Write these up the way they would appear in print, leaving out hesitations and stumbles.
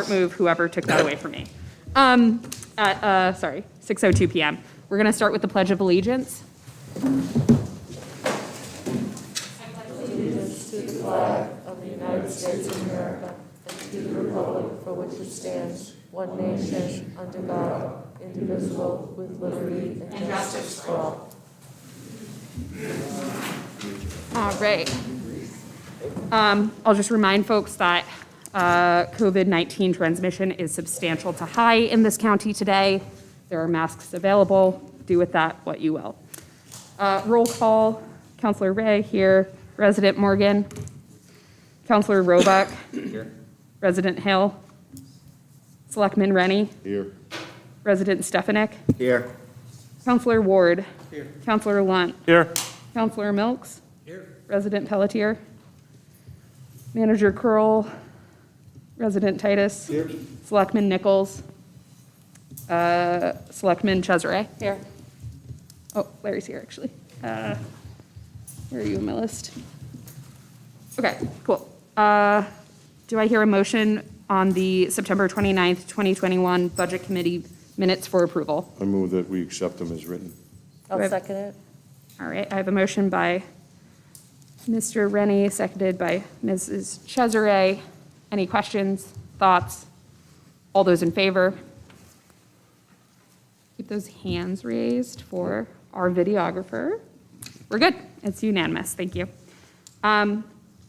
move whoever took that away from me. Sorry, 6:02 PM. We're going to start with the Pledge of Allegiance. Allegiance to the flag of the United States of America and to the republic for which it stands, one nation, under God, indivisible, with liberty and justice for all. All right. I'll just remind folks that COVID-19 transmission is substantial to high in this county today. There are masks available. Do with that what you will. Roll call, Councilor Ray here, Resident Morgan, Councilor Roebuck, here. Resident Hill, Selectman Rennie, Here. Resident Stefanik, Here. Councilor Ward, Here. Councilor Lunt, Here. Councilor Milks, here. Resident Pelletier, Manager Curl, Resident Titus, Here. Selectman Nichols, Selectman Cesare. Here. Oh, Larry's here, actually. Where are you on my list? Okay, cool. Do I hear a motion on the September 29th, 2021 Budget Committee minutes for approval? I move that we accept them as written. I'll second it. All right, I have a motion by Mr. Rennie, seconded by Mrs. Cesare. Any questions, thoughts? All those in favor? Keep those hands raised for our videographer. We're good. It's unanimous. Thank you. All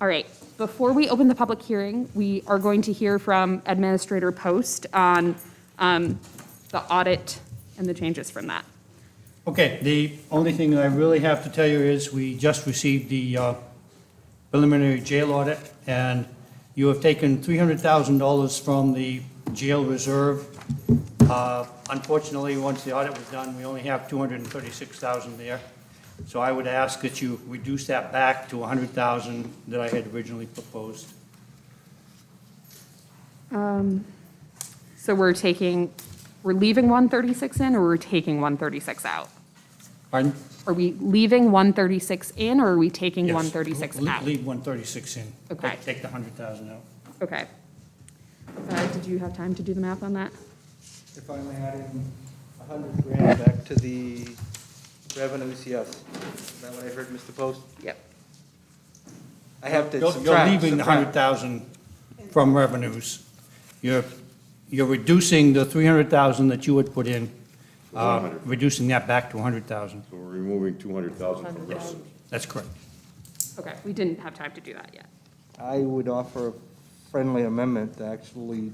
right, before we open the public hearing, we are going to hear from Administrator Post on the audit and the changes from that. Okay, the only thing I really have to tell you is we just received the preliminary jail audit, and you have taken $300,000 from the jail reserve. Unfortunately, once the audit was done, we only have $236,000 there. So I would ask that you reduce that back to $100,000 that I had originally proposed. So we're leaving 136 in, or we're taking 136 out? Pardon? Are we leaving 136 in, or are we taking Yes, 136 out? Leave 136 in. Okay. Take the 100,000 out. Okay. Did you have time to do the math on that? If I'm adding 100 grand back to the revenues, yes. Is that what I heard, Mr. Post? Yep. I have to You're subtract. leaving the subtract. 100,000 from revenues. You're reducing the 300,000 that you had put in, reducing that back to 100,000. So we're removing 200,000 from revenues. That's correct. Okay, we didn't have time to do that yet. I would offer a friendly amendment to actually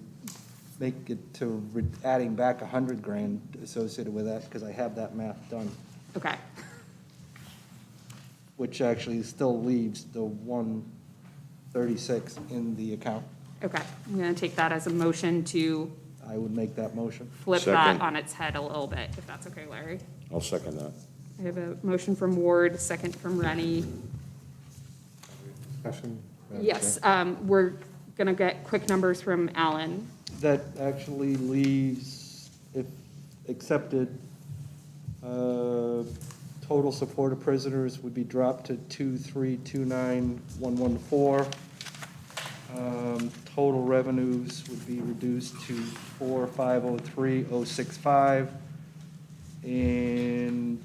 make it to adding back 100 grand associated with that, because I have that math done, Okay, which actually still leaves the 136 in the account. okay. I'm going to take that as a motion to I would make that motion. flip that Second. on its head a little bit, if that's okay, Larry. I'll second that. I have a motion from Ward, second from Rennie. Discussion? Yes, we're going to get quick numbers from Alan. That actually leaves, if accepted, total support of prisoners would be dropped to 2329114. Total revenues would be reduced to 4503065. And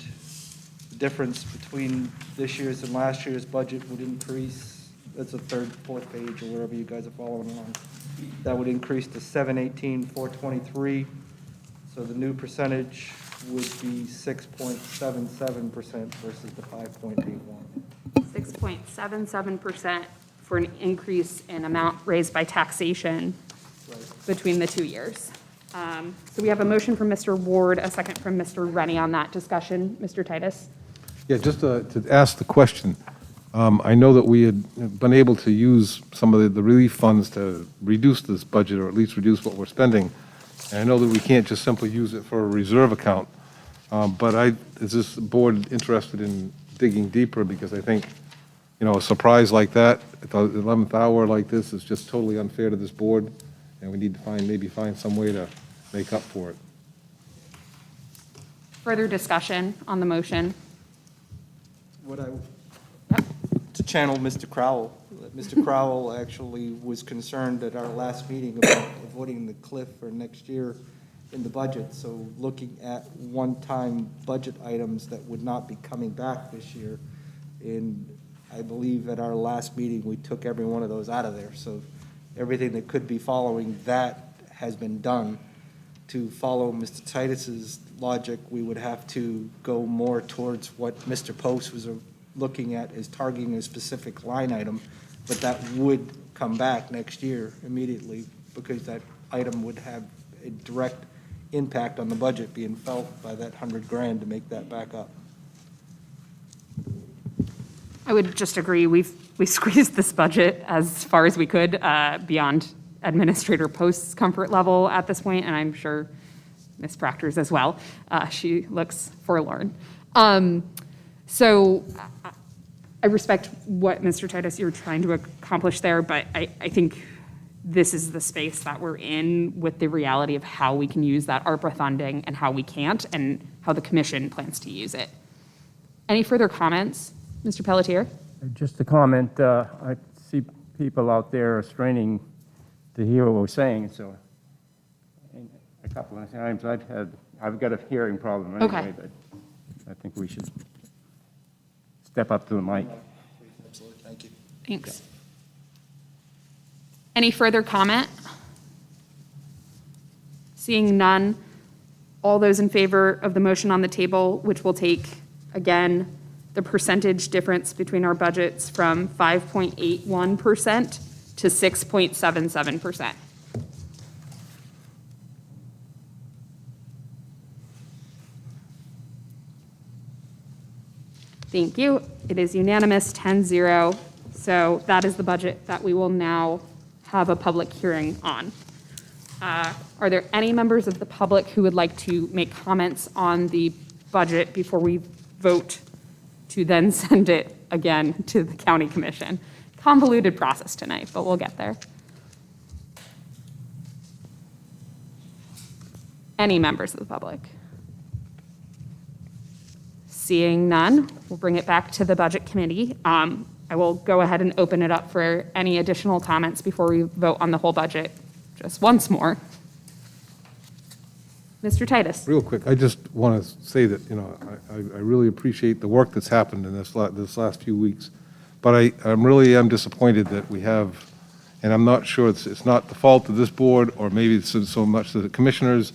the difference between this year's and last year's budget would increase. That's the third, fourth page, or wherever you guys are following along. That would increase to 718,423. So the new percentage would be 6.77% versus the 5.81. 6.77% for an increase in amount raised by taxation Right. between the 2 years. So we have a motion from Mr. Ward, a second from Mr. Rennie on that discussion. Mr. Titus? Yeah, just to ask the question, I know that we had been able to use some of the relief funds to reduce this budget, or at least reduce what we're spending. And I know that we can't just simply use it for a reserve account, but is this board interested in digging deeper? Because I think, a surprise like that, at the 11th hour like this, is just totally unfair to this board, and we need to maybe find some way to make up for it. Further discussion on the motion? What I, Yep. to channel Mr. Crowell, Mr. Crowell actually was concerned at our last meeting about avoiding the cliff for next year in the budget. So looking at one-time budget items that would not be coming back this year. And I believe at our last meeting, we took every one of those out of there. So everything that could be following that has been done. To follow Mr. Titus's logic, we would have to go more towards what Mr. Post was looking at as targeting a specific line item, but that would come back next year immediately because that item would have a direct impact on the budget being felt by that $100,000 to make that back up. I would just agree, we squeezed this budget as far as we could beyond Administrator Post's comfort level at this point, and I'm sure Ms. Proctor's as well. She looks forlorn. So I respect what, Mr. Titus, you're trying to accomplish there, but I think this is the space that we're in with the reality of how we can use that ARPA funding and how we can't, and how the commission plans to use it. Any further comments? Mr. Pelletier? Just a comment, I see people out there straining to hear what we're saying, so a couple of times I've got a hearing problem anyway, Okay. but I think we should step up to the mic. Absolutely, thank you. Thanks. Any further comment? Seeing none, all those in favor of the motion on the table, which will take, again, the percentage difference between our budgets from 5.81% to 6.77%. Thank you. It is unanimous, 10-0. So that is the budget that we will now have a public hearing on. Are there any members of the public who would like to make comments on the budget before we vote to then send it again to the county commission? Convoluted process tonight, but we'll get there. Any members of the public? Seeing none, we'll bring it back to the budget committee. I will go ahead and open it up for any additional comments before we vote on the whole budget just once more. Mr. Titus? Real quick, I just want to say that, I really appreciate the work that's happened in this last few weeks. But I really am disappointed that we have, and I'm not sure, it's not the fault of this board, or maybe it's so much the commissioners,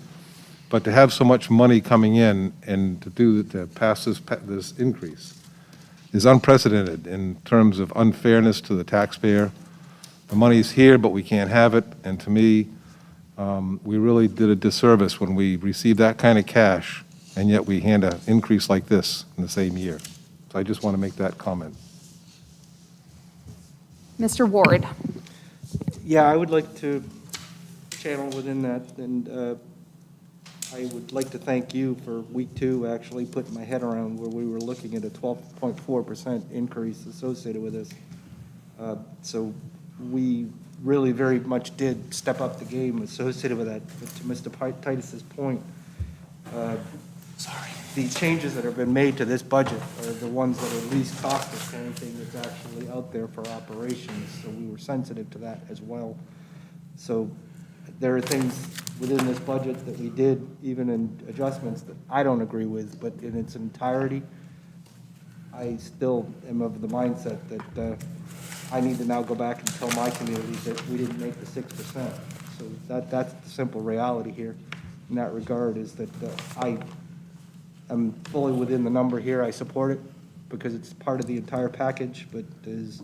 but to have so much money coming in and to pass this increase is unprecedented in terms of unfairness to the taxpayer. The money's here, but we can't have it, and to me, we really did a disservice when we received that kind of cash, and yet we hand an increase like this in the same year. So I just want to make that comment. Mr. Ward? Yeah, I would like to channel within that, and I would like to thank you for week 2, actually putting my head around where we were looking at a 12.4% increase associated with this. So we really very much did step up the game associated with that. But to Mr. Titus's point, the changes that have been made to this budget are the ones that are least cost us anything that's actually out there for operations. So we were sensitive to that as well. So there are things within this budget that we did, even in adjustments, that I don't agree with, but in its entirety, I still am of the mindset that I need to now go back and tell my community that we didn't make the 6%. So that's the simple reality here in that regard, is that I am fully within the number here. I support it because it's part of the entire package, but as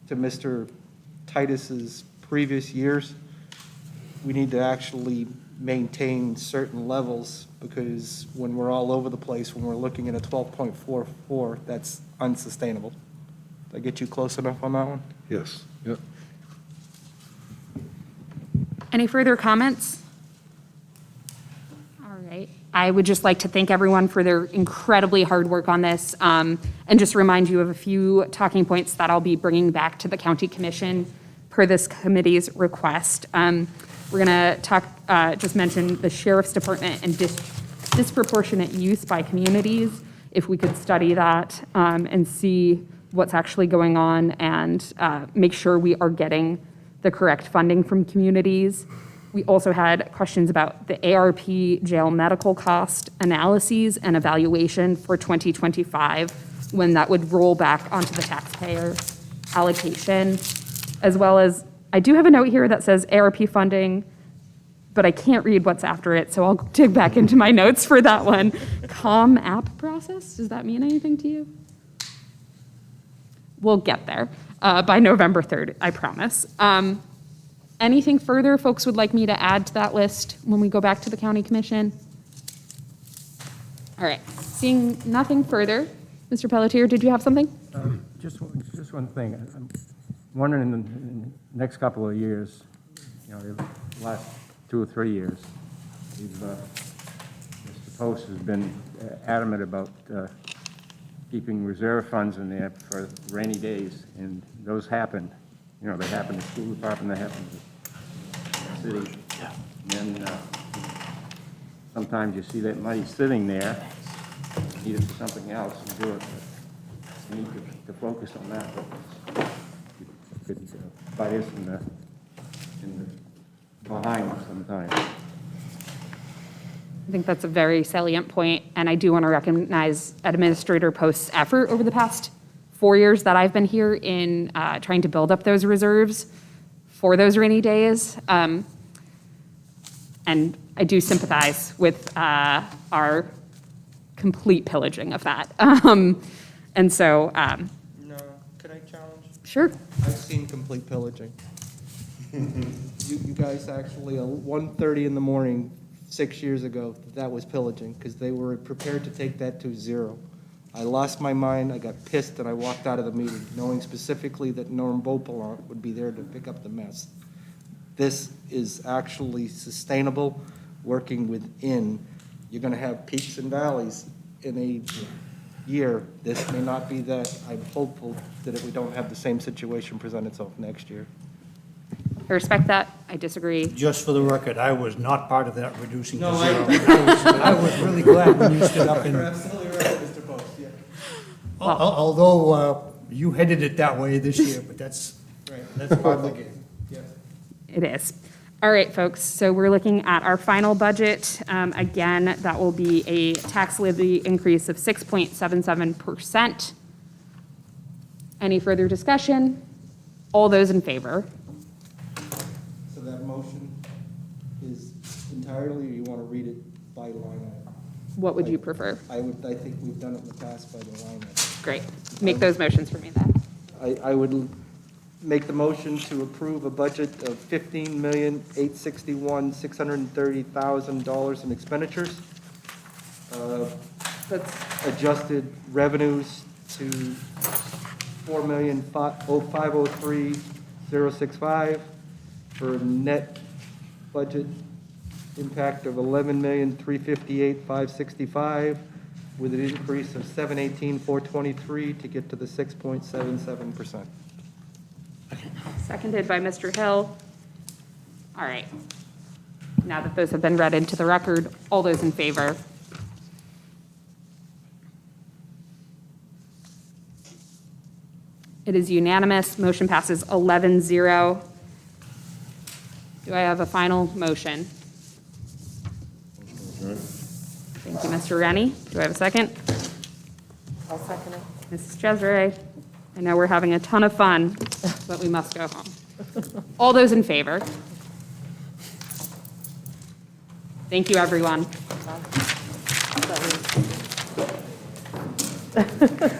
to Mr. Titus's previous years, we need to actually maintain certain levels, because when we're all over the place, when we're looking at a 12.44, that's unsustainable. Did I get you close enough on that one? Yes. Yep. Any further comments? All right. I would just like to thank everyone for their incredibly hard work on this, and just remind you of a few talking points that I'll be bringing back to the county commission per this committee's request. We're going to talk, just mention the sheriff's department and disproportionate use by communities. If we could study that and see what's actually going on and make sure we are getting the correct funding from communities. We also had questions about the ARP jail medical cost analyses and evaluation for 2025, when that would roll back onto the taxpayer allocation, as well as, I do have a note here that says ARP funding, but I can't read what's after it, so I'll dig back into my notes for that one. COM app process, does that mean anything to you? We'll get there by November 3rd, I promise. Anything further folks would like me to add to that list when we go back to the county commission? All right, seeing nothing further, Mr. Pelletier, did you have something? Just one thing. I'm wondering in the next couple of years, the last 2 or 3 years, Mr. Post has been adamant about keeping reserve funds in there for rainy days, and those happen. They happen to the school department, they happen to the city. And then sometimes you see that money sitting there, need it for something else, and do it. But you need to focus on that. But you could bite us in the behind sometimes. I think that's a very salient point, and I do want to recognize Administrator Post's effort over the past 4 years that I've been here in trying to build up those reserves for those rainy days. And I do sympathize with our complete pillaging of that. And so, No, could I challenge? sure. I've seen complete pillaging. You guys actually, 1:30 in the morning, 6 years ago, that was pillaging, because they were prepared to take that to zero. I lost my mind, I got pissed, and I walked out of the meeting, knowing specifically that Norm Beauplan would be there to pick up the mess. This is actually sustainable, working within. You're gonna have peaks and valleys in a year. This may not be that. I'm hopeful that we don't have the same situation present itself next year. I respect that. I disagree. Just for the record, I was not part of that reducing to zero. I was really glad when you stood up and, absolutely right, Mr. Post, yeah. although you headed it that way this year, but that's part of the game. Yes. It is. All right, folks, so we're looking at our final budget. Again, that will be a tax levy increase of 6.77%. Any further discussion? All those in favor? So that motion is entirely, or you want to read it by line item? What would you prefer? I think we've done it in the past by the line item. Great. Make those motions for me then. I would make the motion to approve a budget of $15,861,630,000 in expenditures. That's Adjusted revenues to $4,503,065 for a net budget impact of $11,358,565 with an increase of $718,423 to get to the 6.77%. seconded by Mr. Hill. All right. Now that those have been read into the record, all those in favor? It is unanimous. Motion passes 11-0. Do I have a final motion? Thank you, Mr. Rennie. Do I have a second? I'll second it. Mrs. Cesare, I know we're having a ton of fun, but we must go home. All those in favor? Thank you, everyone. That was-